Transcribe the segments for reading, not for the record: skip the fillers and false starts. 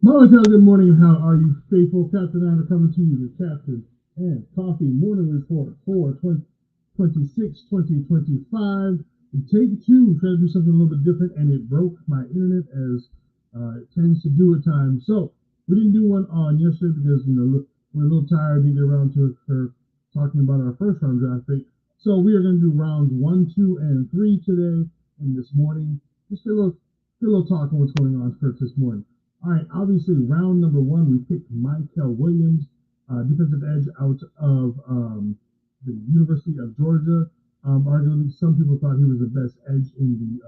Molotov, good morning. How are you, faithful? Captain Honor coming to you, the Captain and Coffee Morning Report for 2025. Take two, trying to do something a little bit different, and it broke my internet as it tends to do at times. So we didn't do one on yesterday because we're a little tired. Didn't get around to talking about our first round draft pick. So we are going to do rounds 1, 2, and 3 today and this morning. Just get a little talk on what's going on first this morning. All right, obviously, round number 1, we picked Michael Williams, defensive edge out of the University of Georgia. Arguably, some people thought he was the best edge in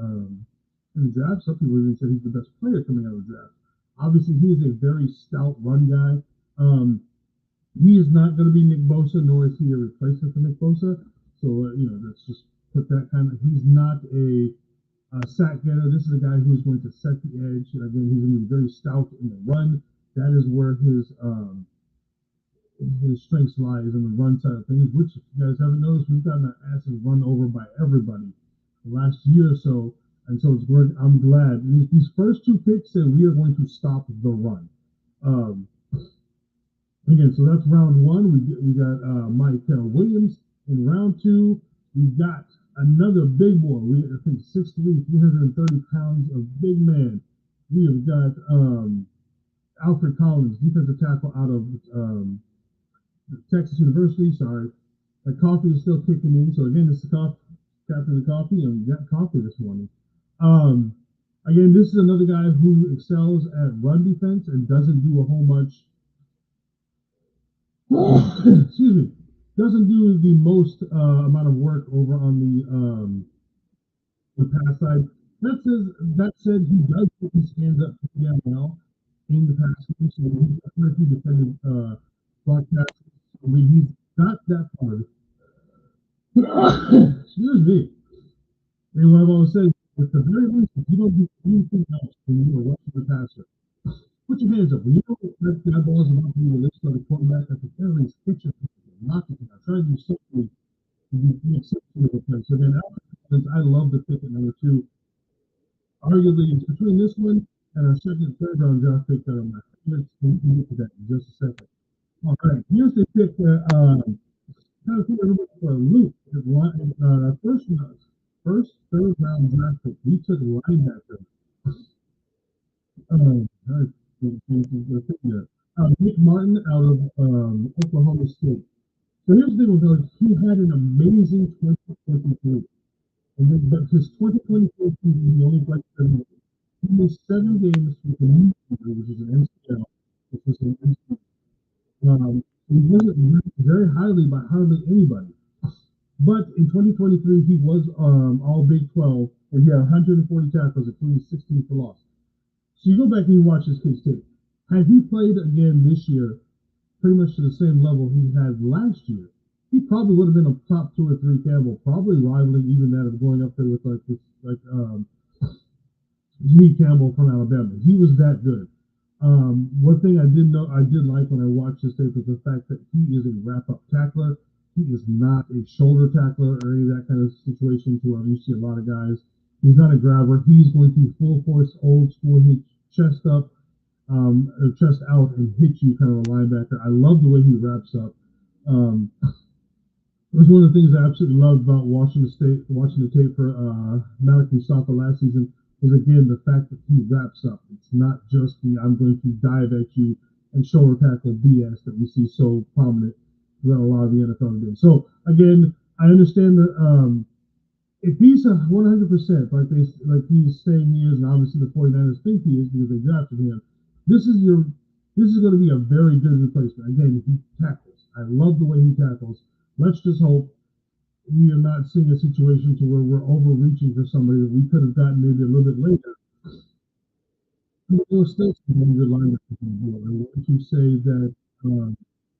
the draft. Some people even said he's the best player coming out of the draft. Obviously, he is a very stout run guy. He is not going to be Nick Bosa, nor is he a replacement for Nick Bosa. So, let's just put that kind of, he's not a sack getter. This is a guy who's going to set the edge. And again, he's going to be very stout in the run. That is where his strengths lies in the run side of things, which if you guys haven't noticed, we've gotten our asses run over by everybody the last year or so. And so I'm glad. These first two picks said we are going to stop the run. Again, so that's round 1. We got Michael Williams. In round 2, we got another big boy. I think 6'3", 330 pounds of big man. We have got Alfred Collins, defensive tackle out of Texas University. Sorry, the coffee is still kicking in. So again, this is Captain the Coffee, and we got coffee this morning. Again, this is another guy who excels at run defense and doesn't do a whole much. Excuse me. Doesn't do the most amount of work over on the pass side. That said, he does put his hands up pretty damn well in the pass game. So he's got quite a few defended broadcasts. I mean, he's not that hard. Excuse me. And what I've always said, at the very least, if you don't do anything else when you are rushing the passer, put your hands up. When you know that ball is about to be released by the quarterback, at the very least, hit your hands. Knock it down. Try to do something to make something of a play. So then, I love the pick at number 2. Arguably, between this one and our second, third round draft pick that are my favorites, we can get to that in just a second. All right, here's the pick that kind of put everybody for a loop. First, third round draft pick, we took linebacker. Nick Martin out of Oklahoma State. So here's the thing with him. He had an amazing 2023. And then, but his 2024 season, he only played 7 games. He missed 7 games with a knee injury, which is an MCL, which is an MCL. He wasn't ranked very highly by hardly anybody. But in 2023, he was all Big 12, and he had 140 tackles, including 16 for loss. So you go back and you watch this kid's tape. Had he played again this year, pretty much to the same level he had last year, he probably would have been a top 2 or 3 Campbell, probably rivaling even that of going up there with Jimmy Campbell from Alabama. He was that good. One thing I did like when I watched this tape was the fact that he is a wrap-up tackler. He is not a shoulder tackler or any of that kind of situation to where you see a lot of guys. He's not a grabber. He's going to full force, old school, hit chest up, chest out, and hit you kind of a linebacker. I love the way he wraps up. It was one of the things I absolutely loved about watching the tape for Malik Mustafa last season was, again, the fact that he wraps up. It's not just the I'm going to dive at you and shoulder tackle BS that we see so prominent throughout a lot of the NFL today. So, again, I understand that if he's 100%, like he's saying he is, and obviously the 49ers think he is because they drafted him, this is going to be a very good replacement. Again, he tackles. I love the way he tackles. Let's just hope we are not seeing a situation to where we're overreaching for somebody that we could have gotten maybe a little bit later. We'll still see one good linebacker on the board. I want to say that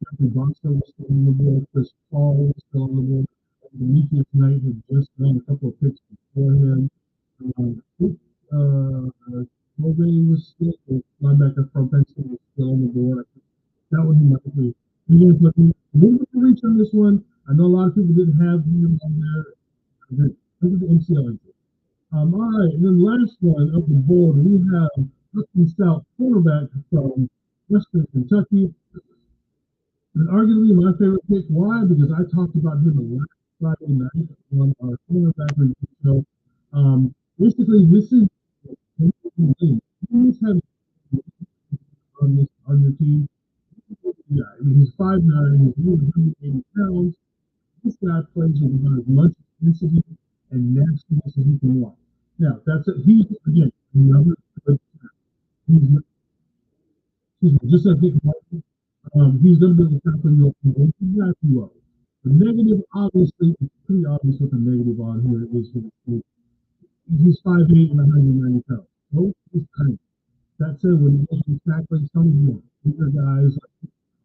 Jeffrey Boston was still on the board, Chris Paul was still on the board. Demetrius Knight had just done a couple of picks before him. Mulvaney was still the linebacker from Penn State was still on the board. That one he might be. We're going to reach on this one. I know a lot of people didn't have him on there. Look at the MCL injury. All right, and then last one of the board, we have Hudson Stout cornerback from Western Kentucky, and arguably my favorite pick. Why? Because I talked about him last Friday night on our cornerback review show. Basically, this is you just have on your team. Yeah, I mean, he's 5'9", he's 180 pounds. This guy plays with about as much intensity and nastiness as he can want. Now, that's it. He's, again, another good he's, just as Nick Martin, he's going to be able to tackle you exactly well. The negative, obviously, it's pretty obvious what the negative on here is for the team. He's 5'8" and 190 pounds. So he's tiny. That said, when he goes to tackling some of the bigger guys,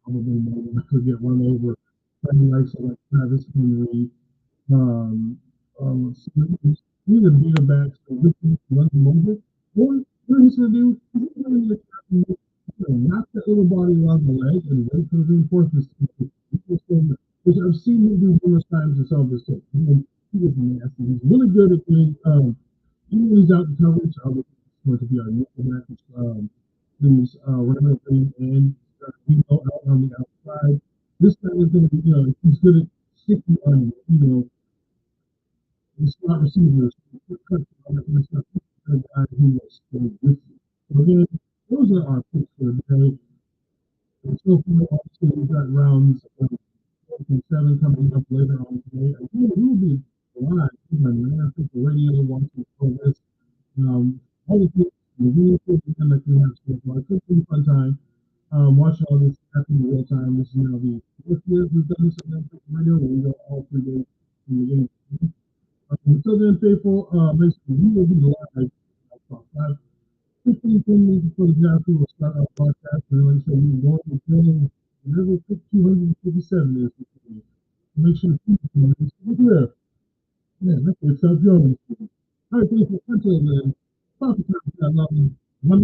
probably more than to get run over by the likes of like Travis Henry, um, he's a bigger back, so this is run him over. What he's going to do, he's going to knock that little body around the leg and wait for the reinforcements to which I've seen him do numerous times in some of his tape. He is nasty. He's really good at doing, even when he's out in coverage, it's going to be our nickel match. He's running and out on the outside. This guy is going to be, he's good at sticking on, the slot receivers, all that kind of stuff. He's a guy who will stay with you. So again, those are our picks for the day. And so far, obviously, we've got rounds 7 coming up later on today. Again, we will be live on Ninerfaithfu Radio watching all this. All the things, the really cool weekend like we have so far. It's been a fun time watching all this happen in real time. This is now the 4th year we've done this on Ninerfaithfu Radio, where we go all 3 days from the beginning. Until then, faithful, basically, we will be live about 15 minutes before the draft. We will start our podcast. And like I said, we're going to film whatever pick 257 is. Make sure to keep it there. Yeah, that's it. Stop Jones. All right, faithful. Until then, talk to you. One love.